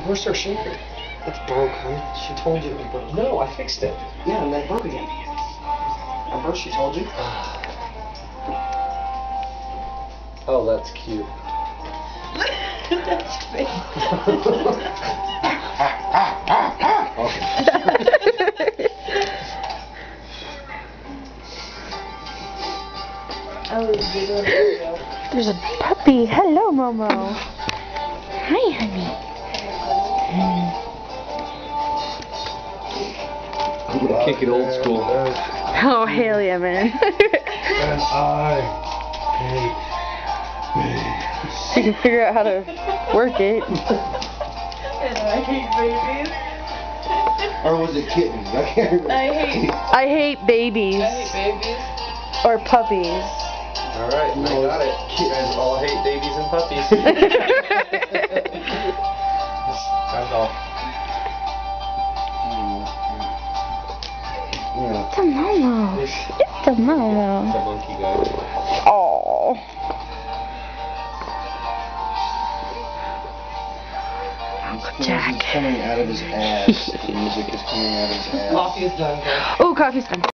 Where's our shaker? It's broke, huh? She told you it was broke. No, I fixed it. Yeah, and then it broke again. Remember she told you? Oh, that's cute. That's fake. There's a puppy. Hello, Momo. Hi, honey. I'm gonna kick it old school. Oh, hell yeah, man. And I hate You can figure out how to work it. And I hate babies. Or was it kittens? I can't remember. I hate babies. I hate babies. Or puppies. Alright, I got it. You guys all hate babies and puppies. That's all. It's a Momo. It's a Momo. The monkey guy. Oh. Uncle Jack. It's coming out of his ass. The music is coming out of his ass. Coffee is done, guys. Oh, coffee's done.